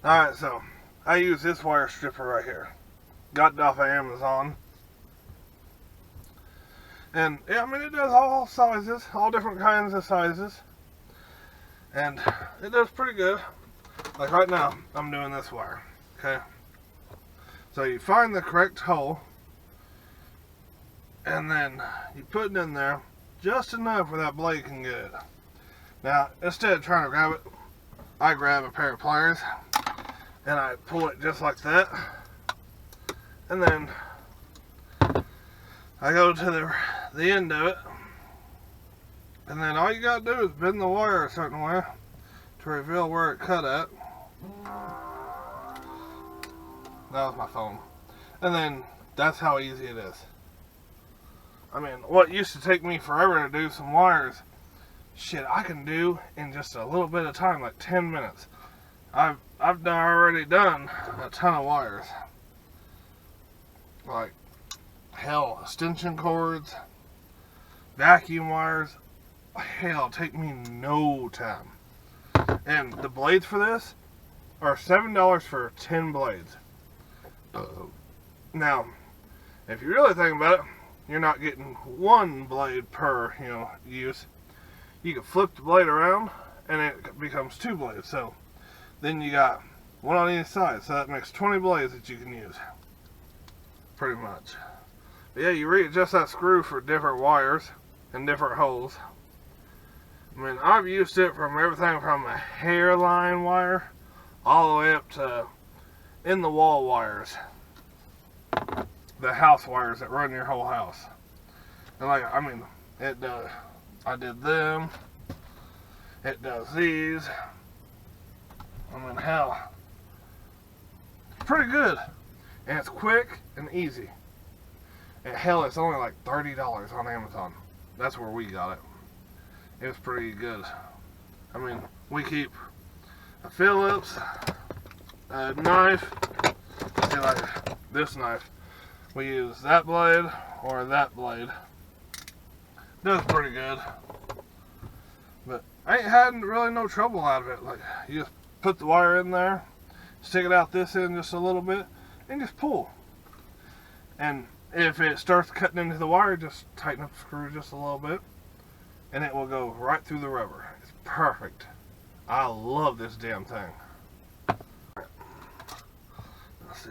Alright, so I use this wire stripper right here. Got it off of Amazon. And yeah, I mean, it does all sizes, all different kinds of sizes. And it does pretty good. Like right now, I'm doing this wire. Okay? So you find the correct hole, and then you put it in there just enough where that blade can get it. Now, instead of trying to grab it, I grab a pair of pliers and I pull it just like that, and then I go to the end of it, and then all you gotta do is bend the wire a certain way to reveal where it cut at. That was my phone. And then that's how easy it is. I mean, what used to take me forever to do some wires, shit, I can do in just a little bit of time, like 10 minutes. I've already done a ton of wires. Like, hell, extension cords, vacuum wires, hell, take me no time. And the blades for this are $7 for 10 blades. Now, if you really think about it, you're not getting one blade per, use. You can flip the blade around and it becomes 2 blades. So then you got one on each side. So that makes 20 blades that you can use. Pretty much. But yeah, you readjust that screw for different wires and different holes. I mean, I've used it from everything from a hairline wire all the way up to in the wall wires. The house wires that run your whole house. And like, I mean, it does. I did them. It does these. I mean, hell, it's pretty good. And it's quick and easy. And hell, it's only like $30 on Amazon. That's where we got it. It's pretty good. I mean, we keep a Phillips, a knife. See, like this knife. We use that blade or that blade. Does pretty good. But I ain't had really no trouble out of it. Like, you just put the wire in there, stick it out this end just a little bit, and just pull. And if it starts cutting into the wire, just tighten up the screw just a little bit, and it will go right through the rubber. It's perfect. I love this damn thing. Let's see.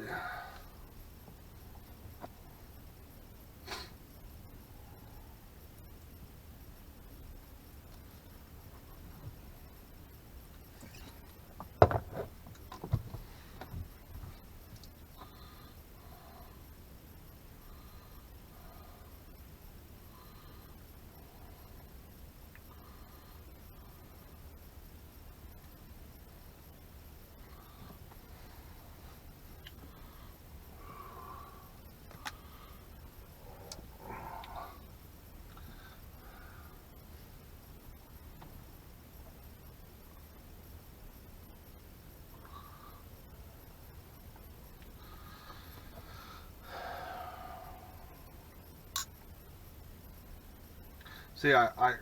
See, I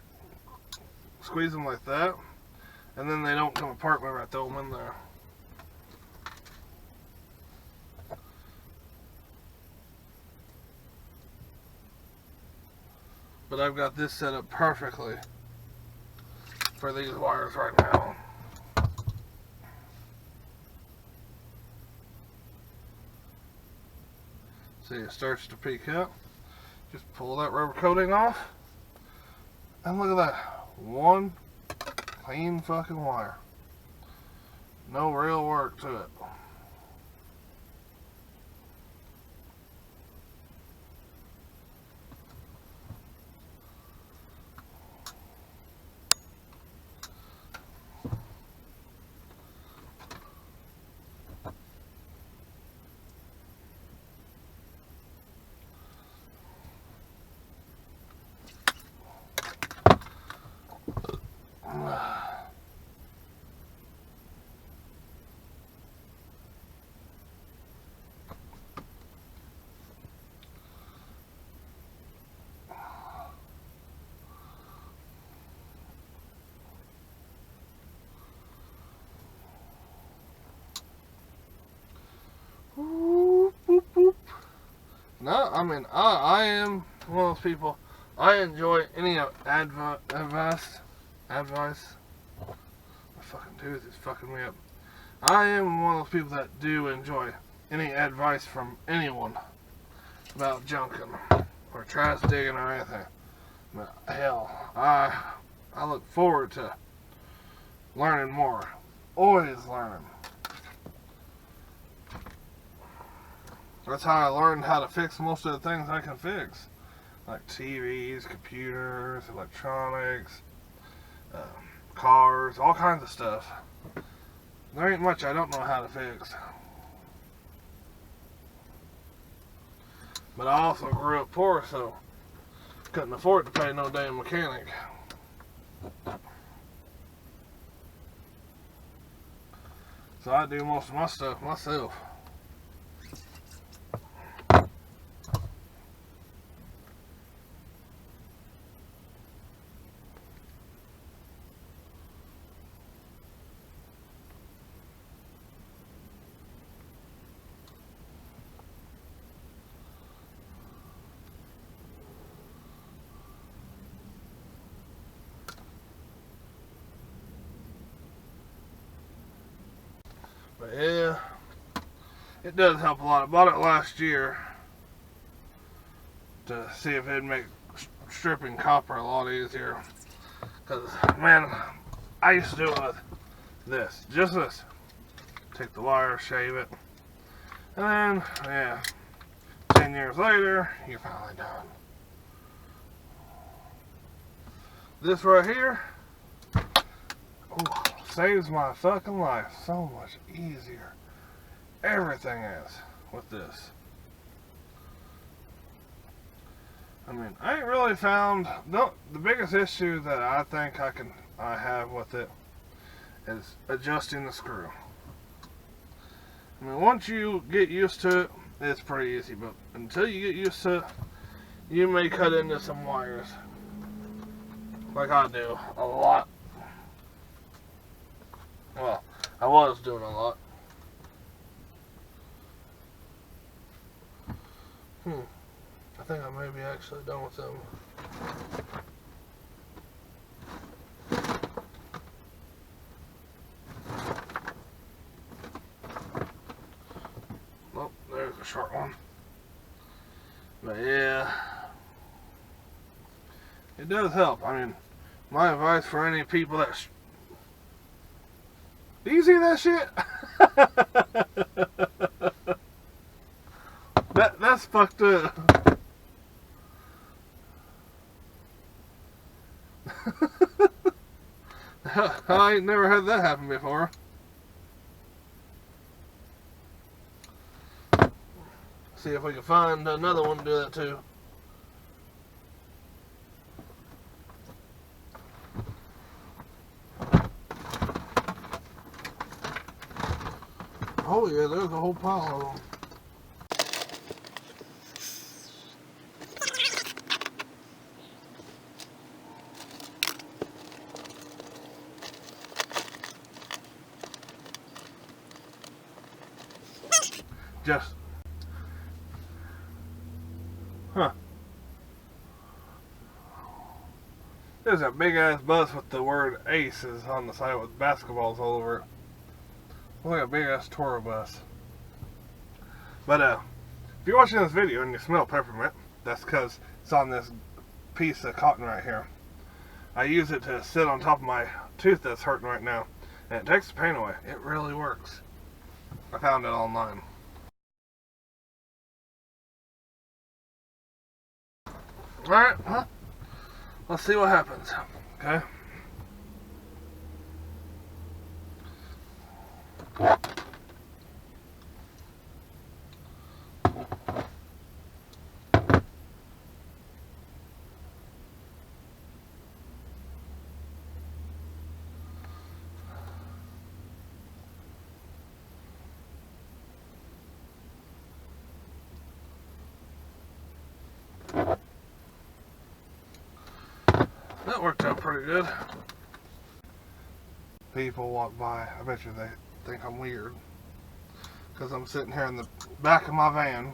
squeeze them like that, and then they don't come apart whenever I throw them in there. But I've got this set up perfectly for these wires right now. See, it starts to peek out. Just pull that rubber coating off. And look at that. One clean fucking wire. No real work to it. No, I mean, I am one of those people. I enjoy any advice. My fucking tooth is fucking me up. I am one of those people that do enjoy any advice from anyone about junking or trash digging or anything. But hell, I look forward to learning more. Always learning. That's how I learned how to fix most of the things I can fix. Like TVs, computers, electronics, cars, all kinds of stuff. There ain't much I don't know how to fix. But I also grew up poor, so couldn't afford to pay no damn mechanic. So I do most of my stuff myself. But yeah, it does help a lot. I bought it last year to see if it'd make stripping copper a lot easier. Because, man, I used to do it with this. Just this. Take the wire, shave it. And then, yeah, 10 years later, you're finally done. This right here, ooh, saves my fucking life so much easier. Everything is with this. I mean, I ain't really found the biggest issue that I think I have with it is adjusting the screw. I mean, once you get used to it, it's pretty easy, but until you get used to it, you may cut into some wires. Like I do a lot. Well, I was doing a lot. I think I may be actually done with them. Oh, there's a short one. But yeah, it does help. I mean, my advice for any people that do you see that shit? That's fucked up. I ain't never had that happen before. See if we can find another one to do that too. Oh yeah, there's a whole pile of them. Just, there's a big ass bus with the word Aces on the side with basketballs all over it. Looks like a big ass tour bus. But if you're watching this video and you smell peppermint, that's because it's on this piece of cotton right here. I use it to sit on top of my tooth that's hurting right now, and it takes the pain away. It really works. I found it online. Alright, let's see what happens, okay? That worked out pretty good. People walk by, I bet you they think I'm weird. Because I'm sitting here in the back of my van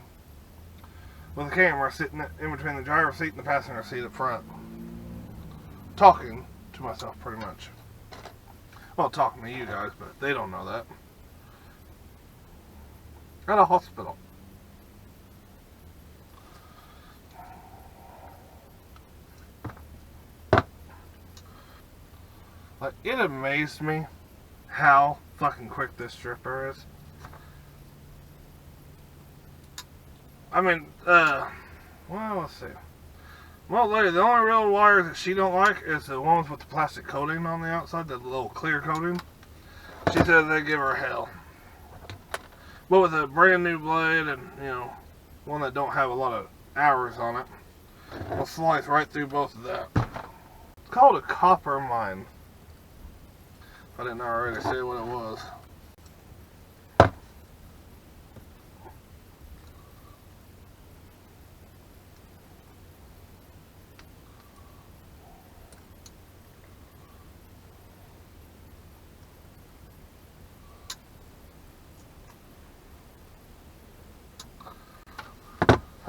with a camera sitting in between the driver's seat and the passenger seat up front, talking to myself pretty much. Well, talking to you guys, but they don't know that. At a hospital. Like, it amazed me how fucking quick this stripper is. I mean, well, let's see. Well, lady, the only real wires that she don't like is the ones with the plastic coating on the outside, the little clear coating. She said they give her hell. But with a brand new blade and, you know, one that don't have a lot of hours on it, will slice right through both of that. It's called a copper mine. I didn't already say what it was.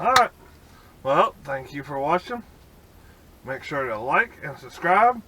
Alright, well, thank you for watching. Make sure to like and subscribe.